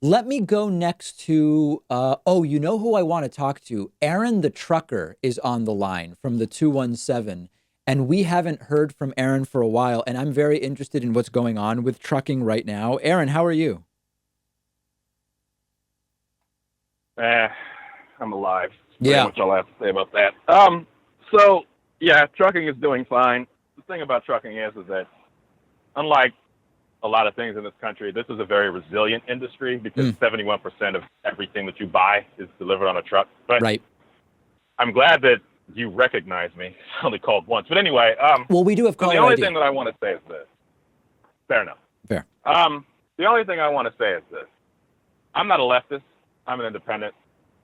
Let me go next to, oh, you know who I want to talk to? Aaron the trucker is on the line from the 217. And we haven't heard from Aaron for a while. And I'm very interested in what's going on with trucking right now. Aaron, how are you? Eh, I'm alive. That's pretty Yeah. much all I have to say about that. So yeah, trucking is doing fine. The thing about trucking is that unlike a lot of things in this country, this is a very resilient industry because Mm, 71% of everything that you buy is delivered on a truck. But right. I'm glad that you recognize me. It's only called once. But anyway, Well, we do have so the caller only ID. thing that I want to say is this. Fair enough. Fair. The only thing I want to say is this. I'm not a leftist. I'm an independent.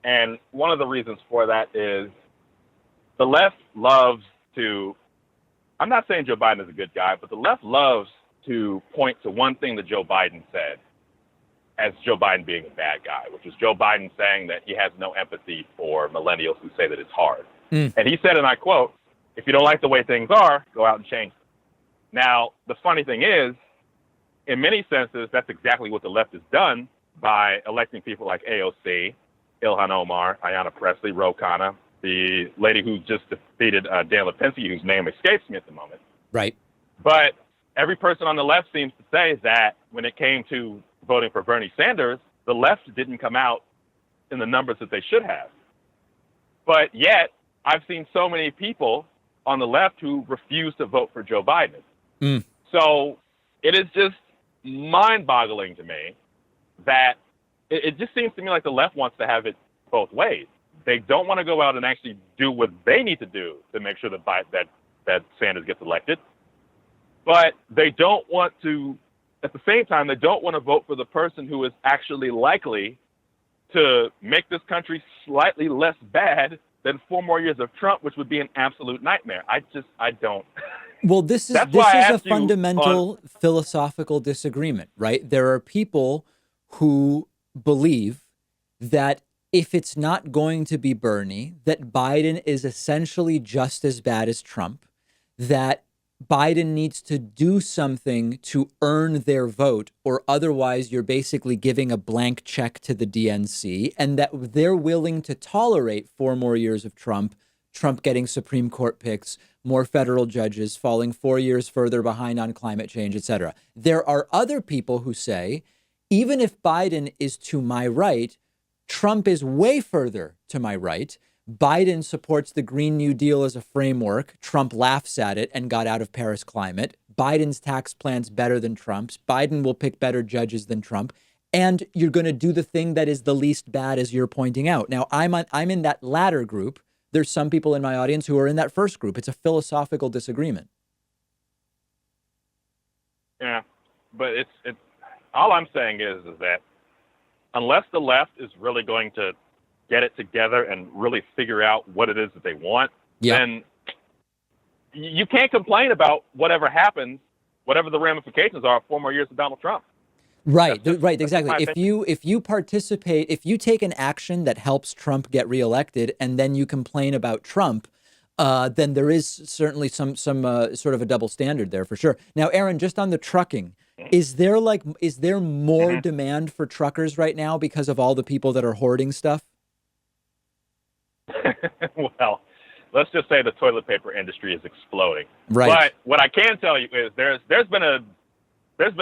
And one of the reasons for that is the left loves to, I'm not saying Joe Biden is a good guy, but the left loves to point to one thing that Joe Biden said as Joe Biden being a bad guy, which is Joe Biden saying that he has no empathy for millennials who say that it's hard. Mm, And he said, and I quote, if you don't like the way things are, go out and change them. Now, the funny thing is, in many senses, that's exactly what the left has done by electing people like AOC, Ilhan Omar, Ayanna Pressley, Ro Khanna, the lady who just defeated Dan Lipinski, whose name escapes me at the moment. right. But every person on the left seems to say that when it came to voting for Bernie Sanders, the left didn't come out in the numbers that they should have. But yet, I've seen so many people on the left who refuse to vote for Joe Biden. Mm, So it is just mind-boggling to me that it just seems to me like the left wants to have it both ways. They don't want to go out and actually do what they need to do to make sure that Sanders gets elected, but they don't want to. At the same time, they don't want to vote for the person who is actually likely to make this country slightly less bad than 4 more years of Trump, which would be an absolute nightmare. I don't. Well, this is That's why this I is a asked you on. fundamental philosophical disagreement, right? There are people who believe that if it's not going to be Bernie, that Biden is essentially just as bad as Trump, that Biden needs to do something to earn their vote, or otherwise you're basically giving a blank check to the DNC, and that they're willing to tolerate 4 more years of Trump, Trump getting Supreme Court picks, more federal judges, falling 4 years further behind on climate change, et cetera. There are other people who say, even if Biden is to my right, Trump is way further to my right. Biden supports the Green New Deal as a framework. Trump laughs at it and got out of Paris climate. Biden's tax plan's better than Trump's. Biden will pick better judges than Trump. And you're going to do the thing that is the least bad, as you're pointing out. Now, I'm in that latter group. There's some people in my audience who are in that first group. It's a philosophical disagreement. Yeah, but it's all I'm saying is that unless the left is really going to get it together and really figure out what it is that they want, Yeah. then you can't complain about whatever happens, whatever the ramifications are of 4 more years of Donald Trump. Right, right, That's just exactly. my If opinion. you participate, if you take an action that helps Trump get reelected, and then you complain about Trump, then there is certainly some sort of a double standard there for sure. Now, Aaron, just on the trucking, is there more Mm-hmm. demand for truckers right now because of all the people that are hoarding stuff? Well, let's just say the toilet paper industry is exploding. Right. But what I can tell you is there's been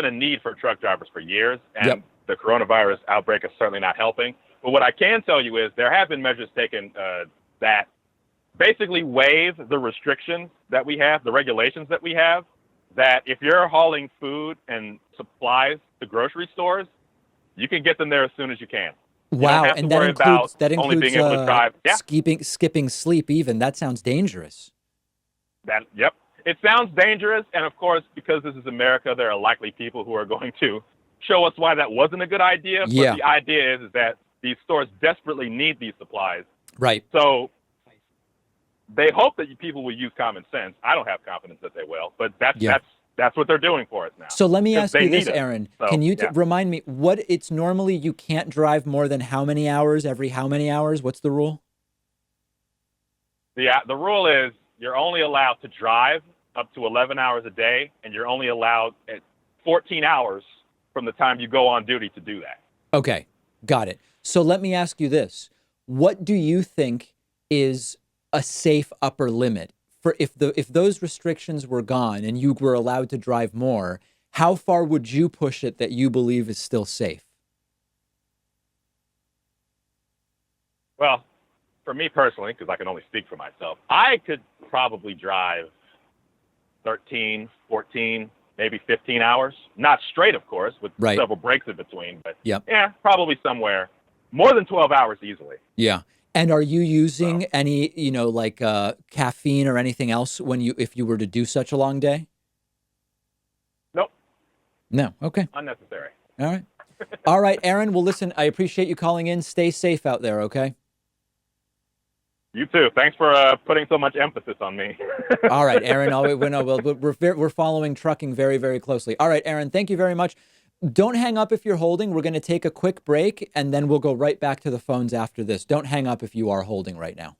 a need for truck drivers for years, Yep. and the coronavirus outbreak is certainly not helping. But what I can tell you is there have been measures taken that basically waive the restrictions that we have, the regulations that we have, that if you're hauling food and supplies to grocery stores, you can get them there as soon as you can. You don't Wow, have to and that worry about includes that only being includes able to drive. Yeah, skipping sleep even. That sounds dangerous. yep. It sounds dangerous, and of course, because this is America, there are likely people who are going to show us why that wasn't a good idea. But Yeah, the idea is that these stores desperately need these supplies. right. So they hope that people will use common sense. I don't have confidence that they will, but that's Yeah. that's that's what they're doing for us now So let me because ask they you this, need us. Aaron. So Can you yeah, remind me what it's normally you can't drive more than how many hours every how many hours? What's the rule? the rule is you're only allowed to drive up to 11 hours a day, and you're only allowed at 14 hours from the time you go on duty to do that. Okay, got it. So let me ask you this. What do you think is a safe upper limit for if those restrictions were gone and you were allowed to drive more, how far would you push it that you believe is still safe? Well, for me personally, because I can only speak for myself, I could probably drive 13, 14, maybe 15 hours. Not straight, of course, with Right. several breaks in between, but Yep. yeah, probably somewhere more than 12 hours easily. Yeah. And are you So, using any, like caffeine or anything else if you were to do such a long day? nope, No. Okay. unnecessary. All right. All right, Aaron. Well, listen, I appreciate you calling in. Stay safe out there, okay? You too. Thanks for putting so much emphasis on me. All right, Aaron. Oh, we know we're following trucking very, very closely. All right, Aaron. Thank you very much. Don't hang up if you're holding. We're going to take a quick break, and then we'll go right back to the phones after this. Don't hang up if you are holding right now.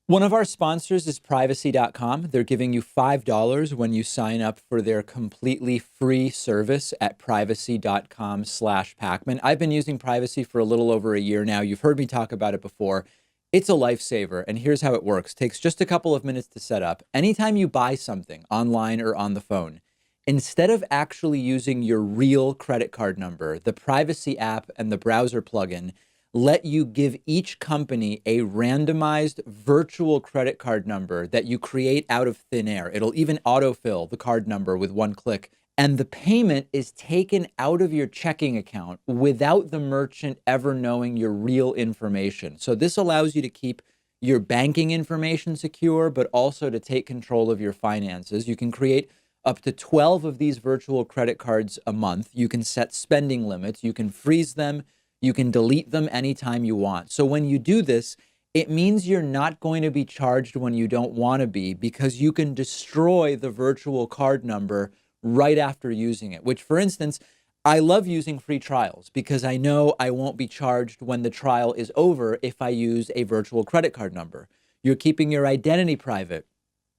One of our sponsors is privacy.com. They're giving you $5 when you sign up for their completely free service at privacy.com/Pakman. I've been using Privacy for a little over a year now. You've heard me talk about it before. It's a lifesaver, and here's how it works. Takes just a couple of minutes to set up. Anytime you buy something online or on the phone, instead of actually using your real credit card number, the Privacy app and the browser plugin let you give each company a randomized virtual credit card number that you create out of thin air. It'll even autofill the card number with one click. And the payment is taken out of your checking account without the merchant ever knowing your real information. So this allows you to keep your banking information secure, but also to take control of your finances. You can create up to 12 of these virtual credit cards a month. You can set spending limits. You can freeze them. You can delete them anytime you want. So when you do this, it means you're not going to be charged when you don't want to be because you can destroy the virtual card number right after using it, which, for instance, I love using free trials because I know I won't be charged when the trial is over if I use a virtual credit card number. You're keeping your identity private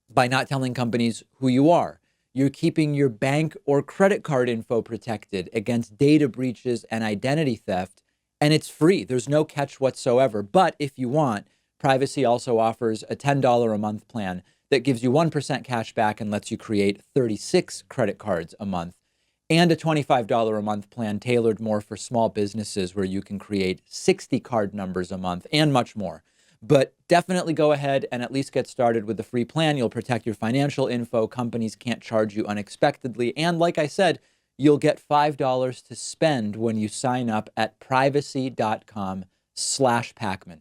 by not telling companies who you are. You're keeping your bank or credit card info protected against data breaches and identity theft. And it's free. There's no catch whatsoever. But if you want, Privacy also offers a $10 a month plan that gives you 1% cash back and lets you create 36 credit cards a month, and a $25 a month plan tailored more for small businesses where you can create 60 card numbers a month and much more. But definitely go ahead and at least get started with the free plan. You'll protect your financial info. Companies can't charge you unexpectedly. And like I said, you'll get $5 to spend when you sign up at privacy.com/Pakman.